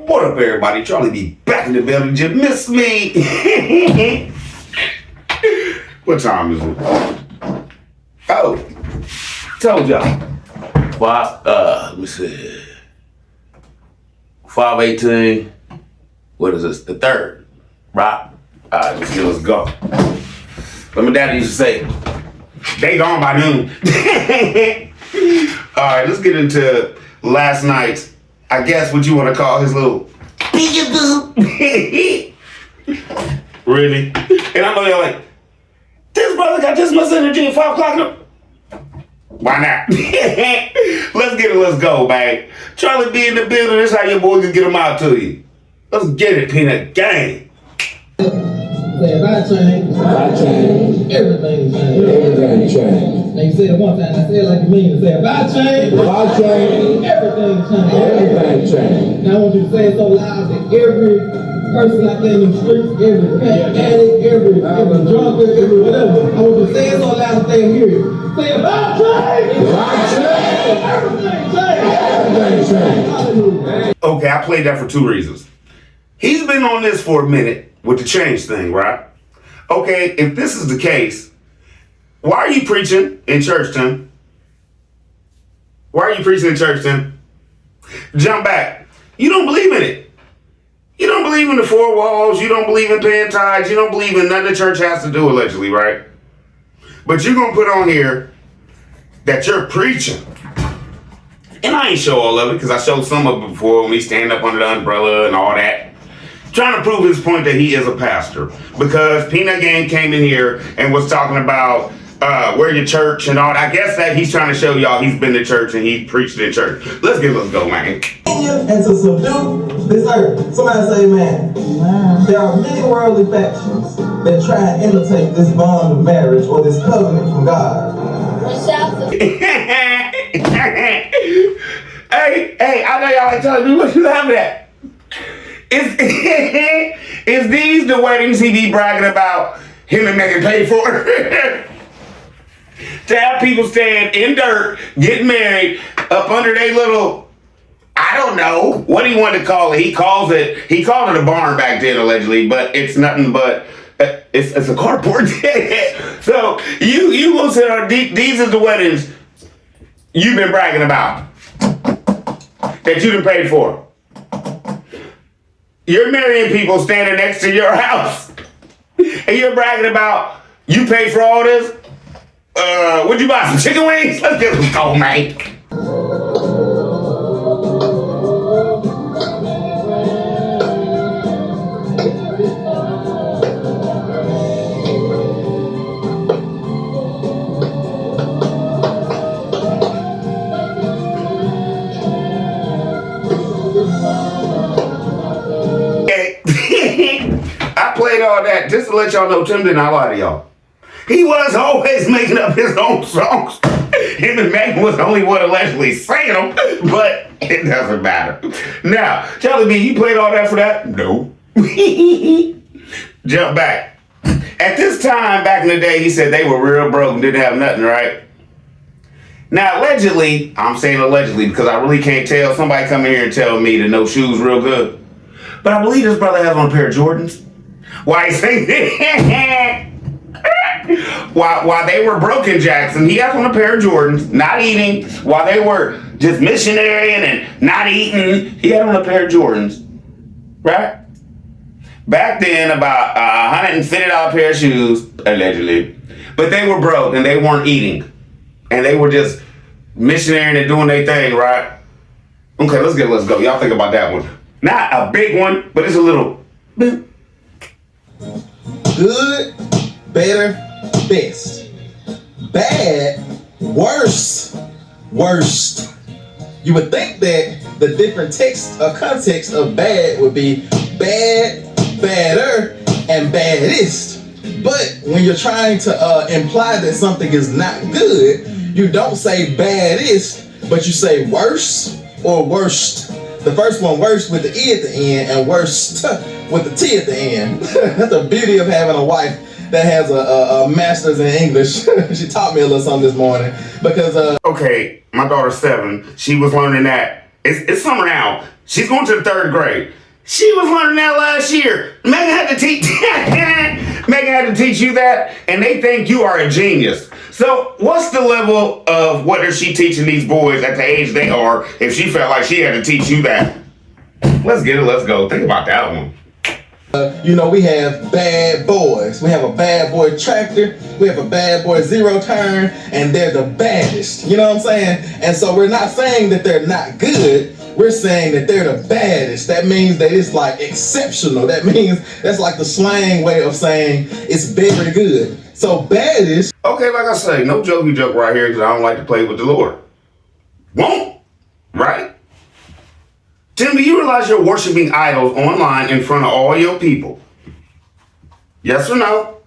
What up, everybody? Charlie be back in the building. Just miss me. What time is it? Oh, told y'all. Let me see. 5:18. What is this? The third, right? All right, let's go. But my daddy used to say, they gone by noon. All right, let's get into last night's, I guess what you want to call his little peekaboo. Really? And I know y'all like, this brother got this much energy at 5 o'clock. No. Why not? Let's go, man. Charlie be in the building. This is how your boy can get them out to you. Let's get it, Peanut Gang. Say if I change, everything change. Everything change. Now you said it one time, I said it like you mean it. Say if I change, everything change. Everything change. Now I want you to say it so loud that every person out there in the streets, every crack addict, every drunkard, every whatever, I want you to say it so loud that they hear it. Say if I change, everything change. Everything change. Hallelujah. Okay, I played that for 2 reasons. He's been on this for a minute with the change thing, right? Okay, if this is the case, why are you preaching in church, Tim? Why are you preaching in church, Tim? Jump back. You don't believe in it. You don't believe in the 4 walls. You don't believe in paying tithes. You don't believe in nothing the church has to do, allegedly, right? But you're going to put on here that you're preaching. And I ain't show all of it because I showed some of it before when we stand up under the umbrella and all that. Trying to prove his point that he is a pastor. Because Peanut Gang came in here and was talking about where your church and all that. I guess that he's trying to show y'all he's been to church and he preached in church. Let's go, man. And to subdue this earth. Somebody say amen. There are many worldly factions that try and imitate this bond of marriage or this covenant from God. Hey, I know y'all like telling me what you laughing at. Is these the weddings he be bragging about him and Megan paid for? To have people stand in dirt, get married, up under their little, I don't know, what do you want to call it? He called it a barn back then, allegedly, but it's nothing but, it's a carport. So you gonna say, these are the weddings you've been bragging about, that you done paid for. You're marrying people standing next to your house. And you're bragging about you paid for all this? Would you buy some chicken wings? Let's go, man. I played all that just to let y'all know Tim did not lie to y'all. He was always making up his own songs. Him and Megan was the only one allegedly singing them, but it doesn't matter. Now, Charlie B, you played all that for that? No. Jump back. At this time, back in the day, he said they were real broke and didn't have nothing, right? Now, allegedly, I'm saying allegedly because I really can't tell. Somebody come in here and tell me to know shoes real good. But I believe this brother has on a pair of Jordans. Why he saying that? While they were broken Jackson, he has on a pair of Jordans, not eating. While they were just missionarying and not eating, he had on a pair of Jordans. Right? Back then, about $150 pair of shoes, allegedly. But they were broke and they weren't eating. And they were just missionarying and doing their thing, right? Okay, let's go. Y'all think about that one. Not a big one, but it's a little. Good, better, best. Bad, worse, worst. You would think that the different text or context of bad would be bad, badder, and baddest. But when you're trying to imply that something is not good, you don't say baddest, but you say worse or worst. The first one, worst with the E at the end, and worst with the T at the end. That's the beauty of having a wife that has a master's in English. She taught me a little something this morning because Okay, my daughter's 7. She was learning that. It's summer now. She's going to the third grade. She was learning that last year. Megan had to teach Megan had to teach you that, and they think you are a genius. So what's the level of what is she teaching these boys at the age they are if she felt like she had to teach you that? Let's get it, let's go. Think about that one. We have bad boys. We have a bad boy tractor. We have a bad boy zero turn, and they're the baddest. You know what I'm saying? And so we're not saying that they're not good. We're saying that they're the baddest. That means that it's like exceptional. That means that's like the slang way of saying it's very good. So baddest. Okay, like I say, no jokey joke right here because I don't like to play with the Lord. Won't, right? Tim, do you realize you're worshiping idols online in front of all your people? Yes or no?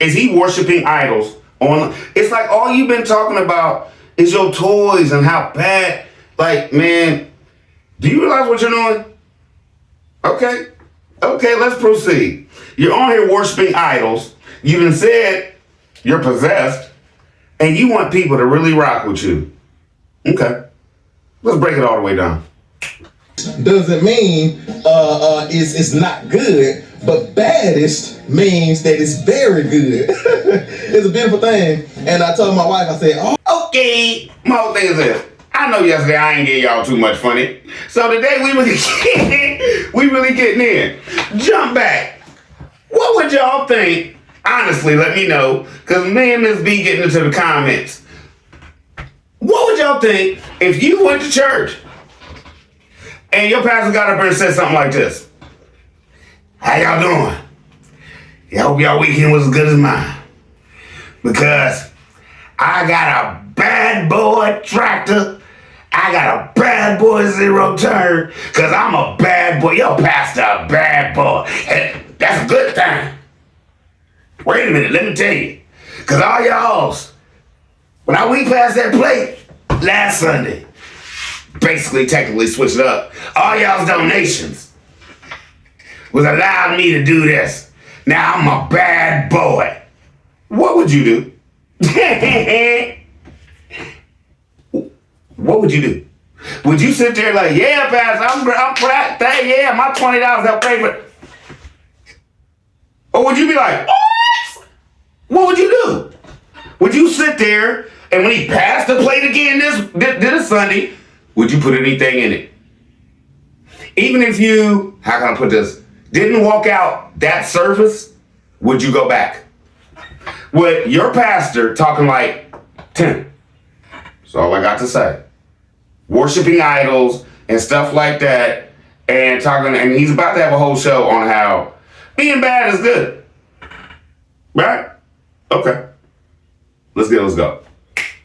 Is he worshiping idols online? It's like all you've been talking about is your toys and how bad. Like, man, do you realize what you're doing? Okay, let's proceed. You're on here worshiping idols. You even said you're possessed, and you want people to really rock with you. Okay, let's break it all the way down. Doesn't mean it's not good, but baddest means that it's very good. It's a beautiful thing. And I told my wife, I said, oh. Okay, my whole thing is this. I know yesterday I ain't gave y'all too much funny. So today we really getting in. Jump back. What would y'all think? Honestly, let me know. Because me and Miss B getting into the comments. What would y'all think if you went to church and your pastor got up there and said something like this? How y'all doing? I hope y'all weekend was as good as mine. Because I got a bad boy tractor. I got a bad boy zero turn. Because I'm a bad boy. Your pastor a bad boy. And that's a good thing. Wait a minute, let me tell you. Because all y'all's, when I went past that plate last Sunday, basically technically switched it up, all y'all's donations was allowing me to do this. Now I'm a bad boy. What would you do? What would you do? Would you sit there like, yeah, Pastor, I'm proud, yeah, my $20 helped pay for it? Or would you be like, what would you do? Would you sit there and when he passed the plate again this Sunday, would you put anything in it? Even if you, how can I put this, didn't walk out that service, would you go back? With your pastor talking like, Tim, that's all I got to say. Worshiping idols and stuff like that, and talking, and he's about to have a whole show on how being bad is good. Right? Okay. Let's go.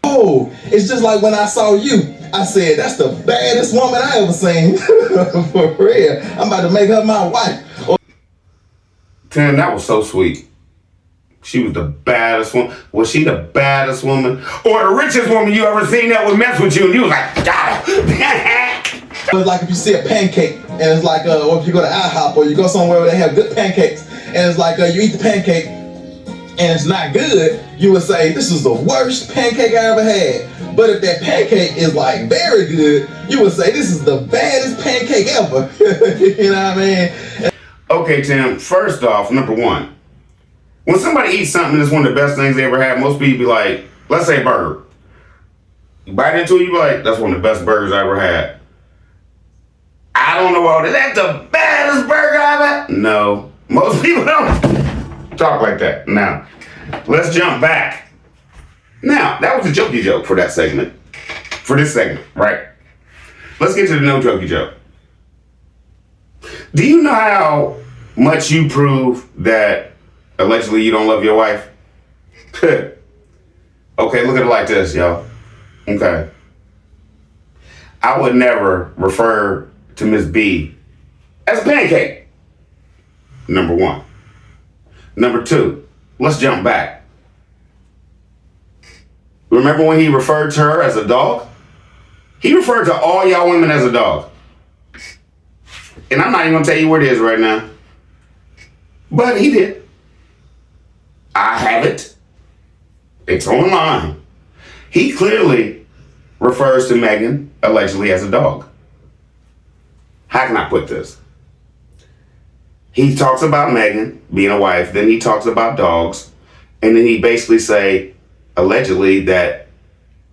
Oh, it's just like when I saw you. I said, that's the baddest woman I ever seen. For real. I'm about to make her my wife. Tim, that was so sweet. She was the baddest one. Was she the baddest woman? Or the richest woman you ever seen that would mess with you and you was like, God. It's like if you see a pancake and it's like, or if you go to IHOP or you go somewhere where they have good pancakes and it's like you eat the pancake and it's not good, you would say, this is the worst pancake I ever had. But if that pancake is like very good, you would say, this is the baddest pancake ever. You know what I mean? Okay, Tim, first off, number one, when somebody eats something that's one of the best things they ever had, most people be like, let's say burger. You bite into it, you be like, that's one of the best burgers I ever had. I don't know all that. That's the baddest burger I've had. No, most people don't talk like that. Now, let's jump back. Now, that was a jokey joke for that segment. For this segment, right? Let's get to the no jokey joke. Do you know how much you prove that allegedly you don't love your wife? Okay, look at it like this, y'all. Okay. I would never refer to Miss B as a pancake. Number one. Number two, let's jump back. Remember when he referred to her as a dog? He referred to all y'all women as a dog. And I'm not even gonna tell you where it is right now. But he did. I have it. It's online. He clearly refers to Megan allegedly as a dog. how can I put this? He talks about Megan being a wife, then he talks about dogs, and then he basically say, allegedly, that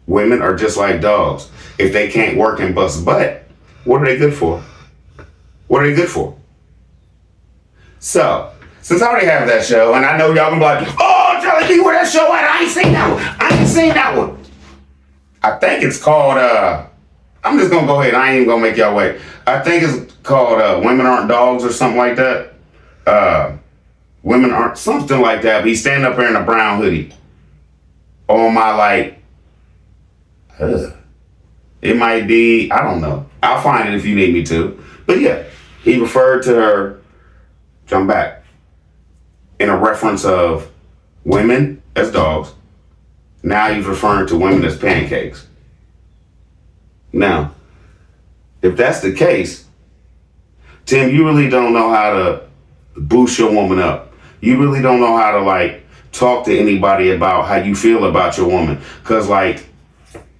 women are just like dogs. If they can't work and bust butt, what are they good for? What are they good for? So, since I already have that show, and I know y'all gonna be like, oh, Charlie B, where that show at? I ain't seen that one. I ain't seen that one. I think it's called, I'm just gonna go ahead. I ain't even gonna make y'all wait. I think it's called Women Aren't Dogs or something like that. Women Aren't something like that. But he's standing up here in a brown hoodie. On my it might be, I don't know. I'll find it if you need me to. But yeah, he referred to her, jump back, in a reference of women as dogs. Now he's referring to women as pancakes. Now, if that's the case, Tim, you really don't know how to boost your woman up. You really don't know how to talk to anybody about how you feel about your woman. Cause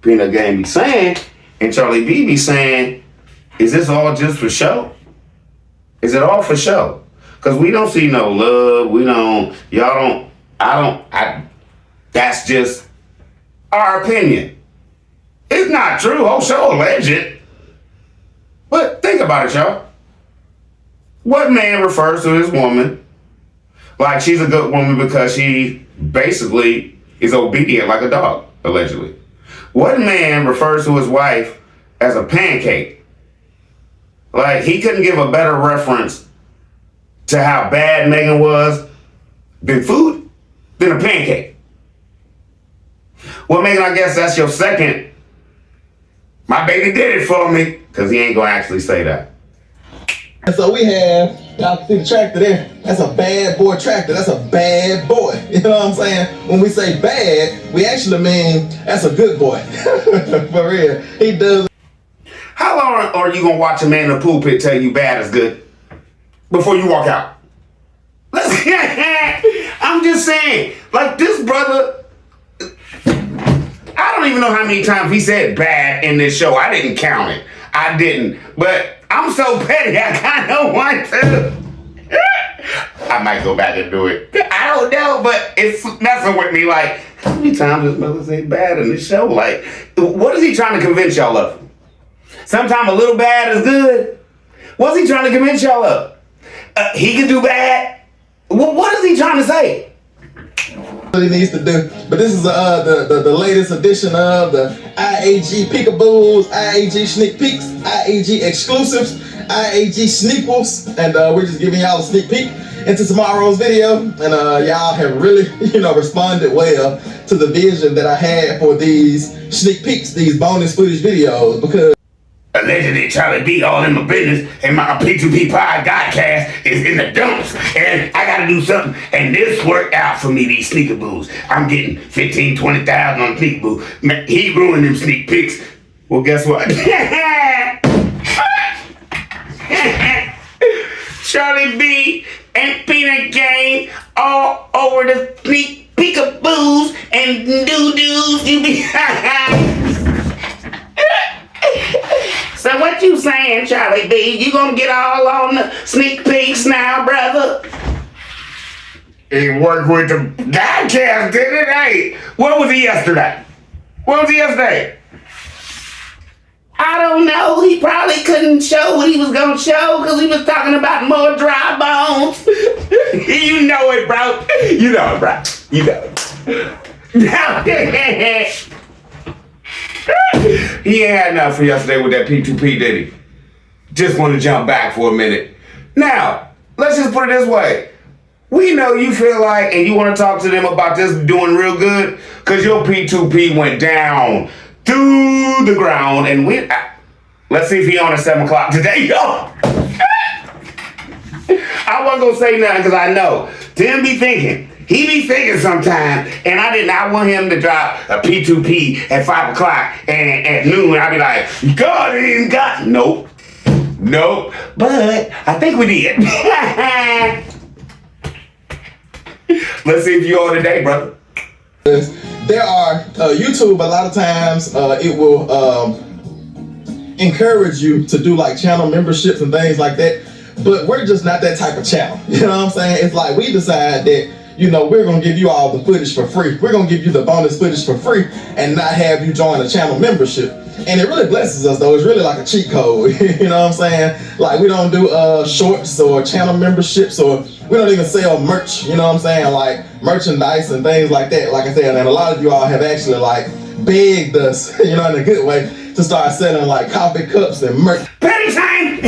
Peanut Game be saying, and Charlie B be saying, is this all just for show? Is it all for show? Cause we don't see no love. That's just our opinion. It's not true. Whole show alleged. But think about it, y'all. What man refers to his woman like she's a good woman because she basically is obedient like a dog, allegedly? What man refers to his wife as a pancake? Like, he couldn't give a better reference to how bad Megan was than a pancake. Well, Megan, I guess that's your second. My baby did it for me. Because he ain't going to actually say that. And so we have, y'all see the tractor there? That's a bad boy tractor. That's a bad boy. You know what I'm saying? When we say bad, we actually mean that's a good boy. For real. He does. How long are you going to watch a man in the pulpit tell you bad is good before you walk out? I'm just saying, this brother, I don't even know how many times he said bad in this show. I didn't count it. I didn't. But I'm so petty, I kind of want to. I might go back and do it. I don't know, but it's messing with me. How many times does brother say bad in this show? What is he trying to convince y'all of? Sometimes a little bad is good. What's he trying to convince y'all of? He can do bad? What is he trying to say? What he needs to do. But this is the latest edition of the IAG Peekaboos, IAG Sneak Peeks, IAG Exclusives, IAG Sneakles, and we're just giving y'all a sneak peek into tomorrow's video. And y'all have really, responded well to the vision that I had for these sneak peeks, these bonus footage videos, because allegedly Charlie B all in my business and my P2P podcast is in the dumps and I gotta do something, and this worked out for me, these sneaker boos. I'm getting 15, 20,000 on sneaker boo. Man, he ruined them sneak peeks. Well, guess what? Charlie B and Peanut Game all over the sneak peekaboos and doo-doos. You be So what you saying, Charlie B? You gonna get all on the sneak peeks now, brother? It worked with the podcast, did it? Hey, what was he yesterday? I don't know. He probably couldn't show what he was gonna show because he was talking about more dry bones. You know it, bro. You know it. He ain't had enough for yesterday with that P2P, did he? Just want to jump back for a minute. Now, let's just put it this way. We know you feel like, and you want to talk to them about this doing real good, because your P2P went down to the ground, and let's see if he on at 7 o'clock today. Yo! I wasn't going to say nothing because I know. Tim be thinking. He be thinking sometime, and I did not want him to drop a P2P at 5 o'clock and at noon. I'd be like, God ain't got. Nope. But I think we did. Let's see if you on today, brother. There are YouTube. A lot of times, it will encourage you to do like channel memberships and things like that. But we're just not that type of channel. You know what I'm saying? It's like we decide that, you know, we're going to give you all the footage for free. We're going to give you the bonus footage for free and not have you join a channel membership. And it really blesses us, though. It's really like a cheat code. You know what I'm saying? Like, we don't do shorts or channel memberships, or we don't even sell merch. You know what I'm saying? Like merchandise and things like that. Like I said, and a lot of you all have actually like begged us, you know, in a good way, to start selling like coffee cups and merch. Petty time!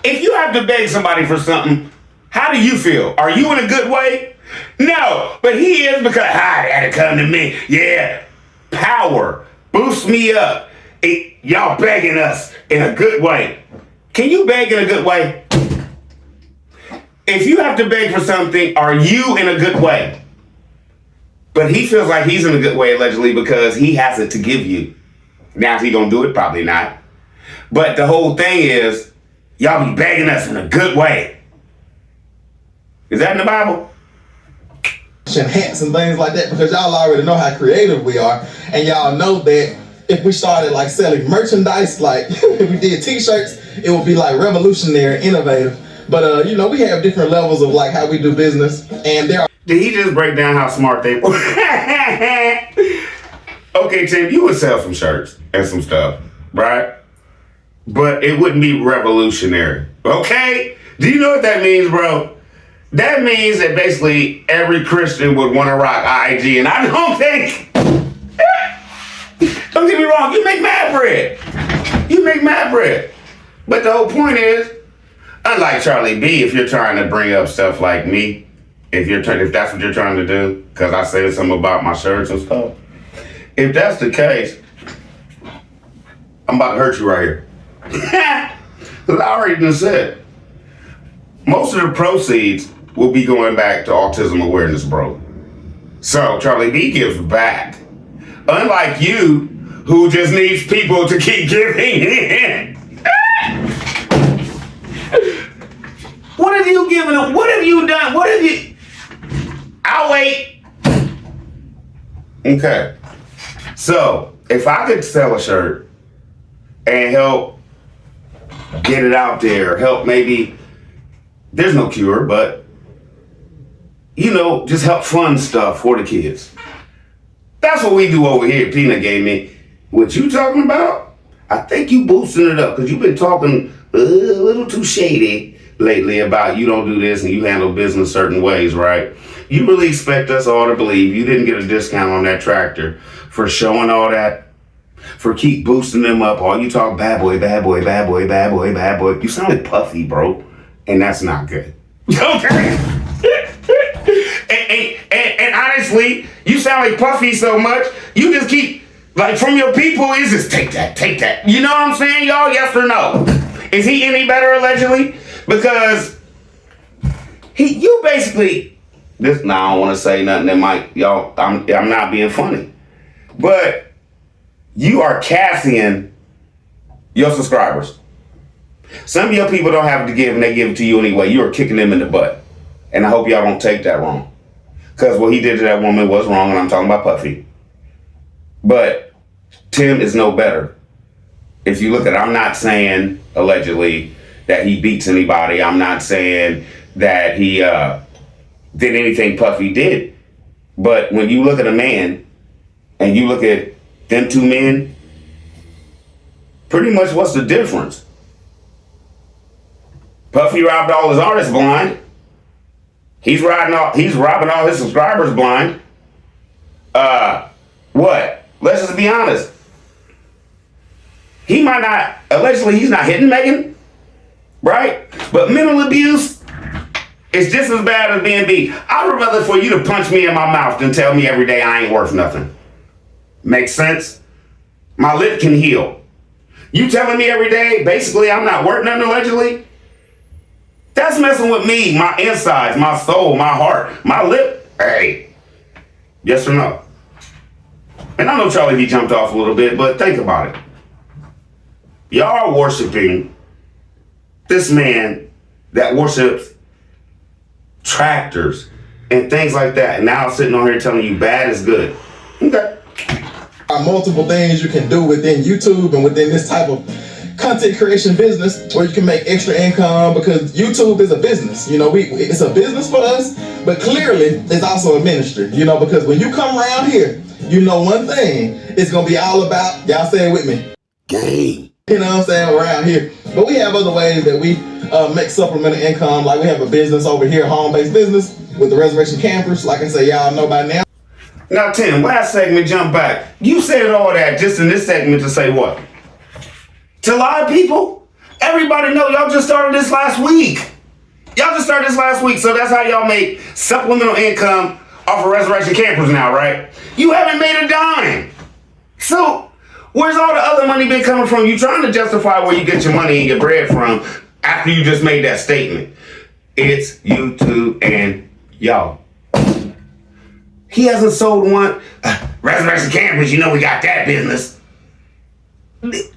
If you have to beg somebody for something, how do you feel? Are you in a good way? No, but he is, because they had to come to me. Yeah, power boosts me up. Y'all begging us in a good way. Can you beg in a good way? If you have to beg for something, are you in a good way? But he feels like he's in a good way, allegedly, because he has it to give you. Now, is he gonna do it? Probably not. But the whole thing is, y'all be begging us in a good way. Is that in the Bible? And hats and things like that, because y'all already know how creative we are, and y'all know that if we started like selling merchandise, like if we did t-shirts, it would be like revolutionary, innovative. But you know, we have different levels of like how we do business, and there are. Did he just break down how smart they were? Okay, Tim, you would sell some shirts and some stuff, right? But it wouldn't be revolutionary, okay? Do you know what that means, bro? That means that basically every Christian would want to rock IG, and I don't think, don't get me wrong, you make mad bread. You make mad bread. But the whole point is, unlike Charlie B, if you're trying to bring up stuff like me, if that's what you're trying to do, because I said something about my shirts and stuff, if that's the case, I'm about to hurt you right here. Because I already done said, most of the proceeds will be going back to autism awareness, bro. So Charlie B gives back. Unlike you, who just needs people to keep giving in. What have you given them? What have you done? What have you... I'll wait. Okay. So, if I could sell a shirt and help get it out there, help maybe, there's no cure, but, you know, just help fund stuff for the kids. That's what we do over here at Peanut Gaming. What you talking about? I think you boosting it up, because you've been talking a little too shady lately about you don't do this and you handle business certain ways, right? You really expect us all to believe you didn't get a discount on that tractor for showing all that, for keep boosting them up. All you talk bad boy, bad boy, bad boy, bad boy, bad boy. You sound like Puffy, bro. And that's not good. Okay? and honestly, you sound like Puffy so much, you just keep, like, from your people, is just take that. You know what I'm saying, y'all? Yes or no? Is he any better, allegedly? Because you basically, this, now I don't want to say nothing that might, y'all, I'm not being funny. But you are casting your subscribers. Some of your people don't have to give and they give it to you anyway. You are kicking them in the butt. And I hope y'all don't take that wrong. Because what he did to that woman was wrong, and I'm talking about Puffy. But Tim is no better. If you look at it, I'm not saying, allegedly, that he beats anybody. I'm not saying that he did anything Puffy did. But when you look at a man, and you look at them two men, pretty much what's the difference? Puffy robbed all his artists blind. He's robbing all his subscribers blind. What? Let's just be honest. He might not, allegedly he's not hitting Megan, right? But mental abuse is just as bad as being beat. I would rather for you to punch me in my mouth than tell me every day I ain't worth nothing. Makes sense? My lip can heal. You telling me every day, basically I'm not worth nothing, allegedly? That's messing with me, my insides, my soul, my heart, my lip. Hey, yes or no? And I know Charlie B jumped off a little bit, but think about it. Y'all are worshiping this man that worships tractors and things like that. And now I'm sitting on here telling you bad is good. Okay. are multiple things you can do within YouTube and within this type of content creation business where you can make extra income, because YouTube is a business. You know, it's a business for us, but clearly it's also a ministry, you know, because when you come around here, you know one thing, it's going to be all about, y'all say it with me, game. You know what I'm saying, around here. But we have other ways that we make supplemental income. Like we have a business over here, home-based business with the Resurrection Campers. Like I say, y'all know by now. Now, Tim, last segment, jump back. You said all that just in this segment to say what? To lie to people? Everybody know y'all just started this last week. So that's how y'all make supplemental income off of Resurrection Campers now, right? You haven't made a dime. So where's all the other money been coming from? You trying to justify where you get your money and your bread from after you just made that statement. It's YouTube and y'all. He hasn't sold one. Resurrection Campers, you know we got that business. Is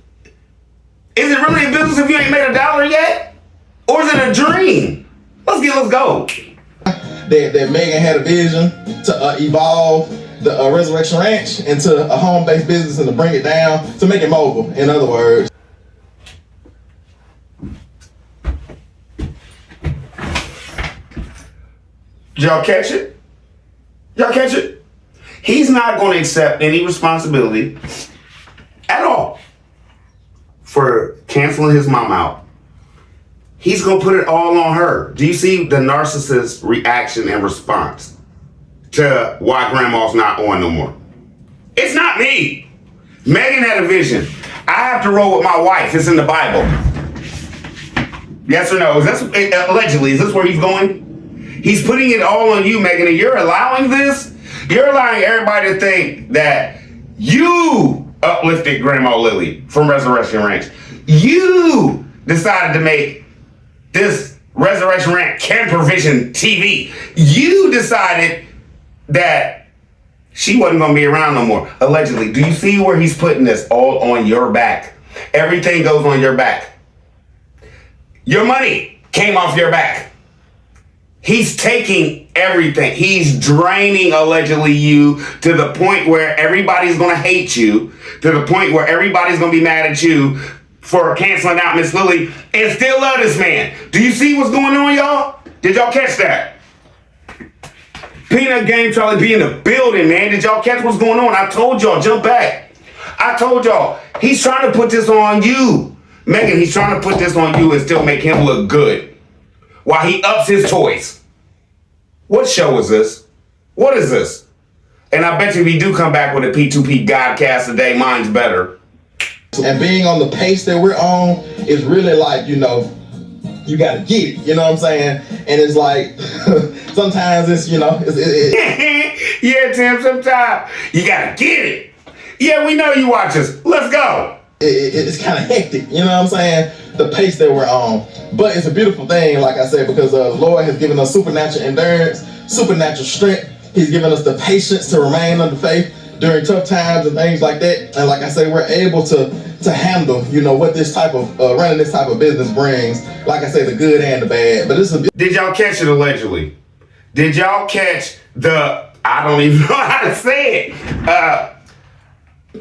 it really a business if you ain't made $1 yet? Or is it a dream? Let's go. That Megan had a vision to evolve the Resurrection Ranch into a home-based business and to bring it down, to make it mobile, in other words. Did y'all catch it? He's not going to accept any responsibility at all for canceling his mom out. He's going to put it all on her. Do you see the narcissist's reaction and response to why grandma's not on no more? It's not me. Megan had a vision. I have to roll with my wife. It's in the Bible. Yes or no? Allegedly, is this where he's going? He's putting it all on you, Megan, and you're allowing this? You're allowing everybody to think that you uplifted Grandma Lily from Resurrection Ranch. You decided to make this Resurrection Ranch Camper Vision TV. You decided that she wasn't going to be around no more, allegedly. Do you see where he's putting this all on your back? Everything goes on your back. Your money came off your back. He's taking everything. He's draining, allegedly, you to the point where everybody's going to hate you, to the point where everybody's going to be mad at you for canceling out Miss Lily and still love this man. Do you see what's going on, y'all? Did y'all catch that? Peanut Game Charlie be in the building, man. Did y'all catch what's going on? I told y'all, jump back. I told y'all, he's trying to put this on you. Megan, he's trying to put this on you and still make him look good while he ups his toys. What show is this? What is this? And I bet you if you do come back with a P2P Godcast today, mine's better. And being on the pace that we're on is really like, you know, you got to get it. You know what I'm saying? And it's like, sometimes it's, you know, yeah, Tim, sometimes you got to get it. Yeah, we know you watch us. Let's go. It's kind of hectic, you know what I'm saying? The pace that we're on. But it's a beautiful thing, like I said, because the Lord has given us supernatural endurance, supernatural strength. He's given us the patience to remain under faith during tough times and things like that. And like I say, we're able to handle, you know, what this type of, running this type of business brings. Like I say, the good and the bad. But Did y'all catch it allegedly? Did y'all catch I don't even know how to say it.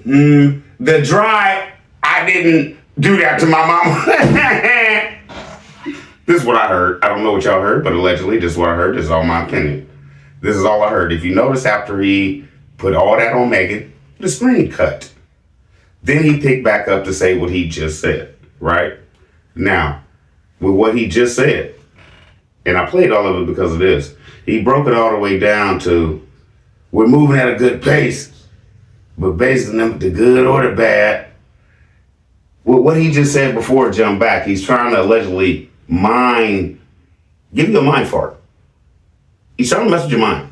The dry, I didn't do that to my mama. This is what I heard. I don't know what y'all heard, but allegedly, this is what I heard. This is all my opinion. This is all I heard. If you notice, after he put all that on Megan, the screen cut. Then he picked back up to say what he just said, right? Now, with what he just said, and I played all of it because of this, he broke it all the way down to, we're moving at a good pace, but basically the good or the bad. With what he just said before, jump back, he's trying to allegedly give you a mind fart. He's trying to mess with your mind,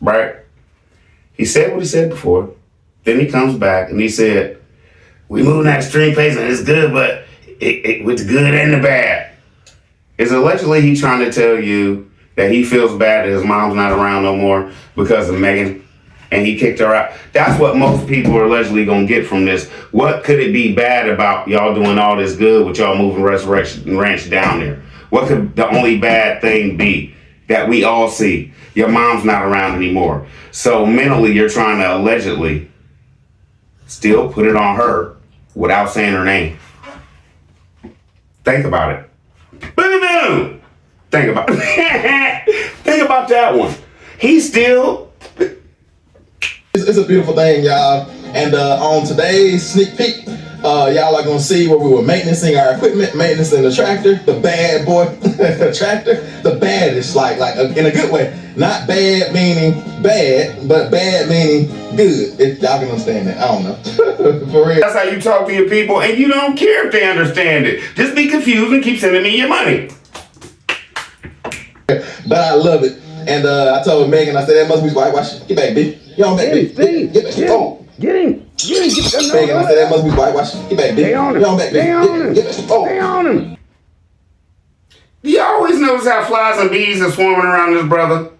right? He said what he said before. Then he comes back and he said, we moving at extreme pace and it's good, but with the good and the bad. Is allegedly he trying to tell you that he feels bad that his mom's not around no more because of Megan and he kicked her out? That's what most people are allegedly going to get from this. What could it be bad about y'all doing all this good with y'all moving Resurrection Ranch down there? What could the only bad thing be that we all see? Your mom's not around anymore. So mentally, you're trying to allegedly still put it on her without saying her name. Think about it. Boom! Think about it. Think about that one. He still... It's a beautiful thing, y'all. And on today's sneak peek, y'all are gonna see where we were maintaining our equipment, maintaining the tractor, the bad boy tractor, the baddest, like in a good way. Not bad meaning bad, but bad meaning good. If y'all can understand that, I don't know. For real. That's how you talk to your people, and you don't care if they understand it. Just be confused and keep sending me your money. But I love it. And I told Megan, I said, that must be whitewash. Get back, bitch. You on back, bitch. Get back. Oh. Get him. Megan, I said, that must be whitewash. Get back, bitch. Stay on him. You on back, Stay on him. bitch. Get back. Oh. Stay on him. Do you always notice how flies and bees are swarming around this brother?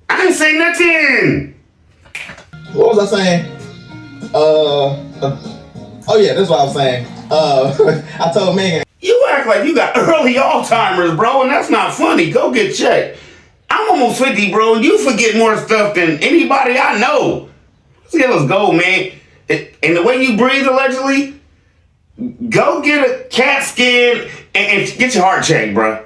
I ain't say nothing. What was I saying? Oh yeah, that's what I was saying. I told Megan. You act like you got early Alzheimer's, bro, and that's not funny. Go get checked. I'm almost 50, bro, and you forget more stuff than anybody I know. Let's go, man. And the way you breathe, allegedly, go get a CAT scan and get your heart checked, bro.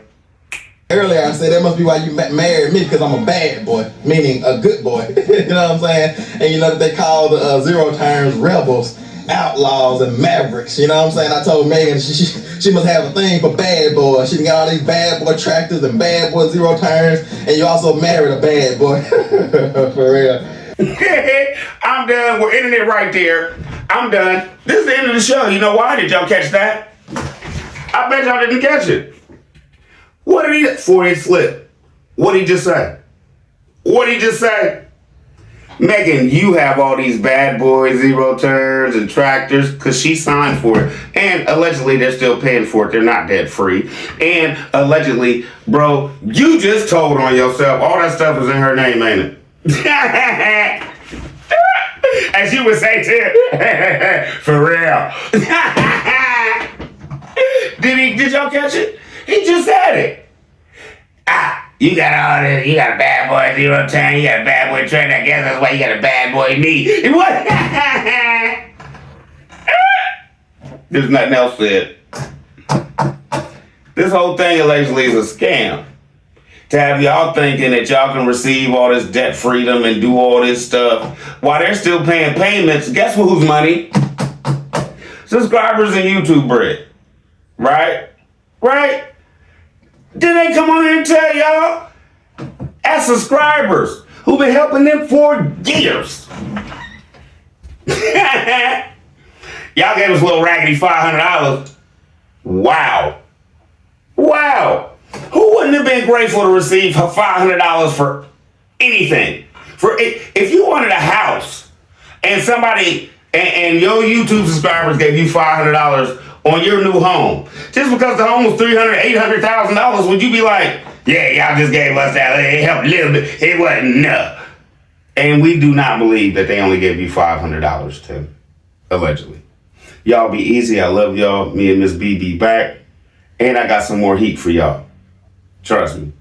Earlier I said that must be why you married me, because I'm a bad boy, meaning a good boy. You know what I'm saying? And you know that they call the zero turns rebels, outlaws, and mavericks. You know what I'm saying? I told Megan she must have a thing for bad boys. She can get all these bad boy tractors and bad boy zero turns, and you also married a bad boy. For real. I'm done. We're ending it right there. I'm done. This is the end of the show. You know why? Did y'all catch that? I bet y'all didn't catch it. What did he... Before he slip. What did he just say? What did he just say? Megan, you have all these bad boy zero turns and tractors because she signed for it. And allegedly, they're still paying for it. They're not debt free. And allegedly, bro, you just told on yourself. All that stuff is in her name, ain't it? As you would say too. For real. Did y'all catch it? He just said it. You got all this, you got a bad boy zero turn, you got a bad boy trend, I guess that's why you got a bad boy knee. What? There's nothing else said. This whole thing allegedly is a scam. To have y'all thinking that y'all can receive all this debt freedom and do all this stuff while they're still paying payments. Guess whose money? Subscribers and YouTube bread. Right? Right? Then they come on here and tell y'all as subscribers who've been helping them for years. Y'all gave us a little raggedy $500. Wow. Wow. Who wouldn't have been grateful to receive $500 for anything? For if you wanted a house and somebody and your YouTube subscribers gave you $500 on your new home, just because the home was $300,000, $800,000, would you be like, yeah, y'all just gave us that, it helped a little bit, it wasn't enough? And we do not believe that they only gave you $500, Tim, allegedly. Y'all be easy. I love y'all. Me and Miss B be back, and I got some more heat for y'all. Trust me.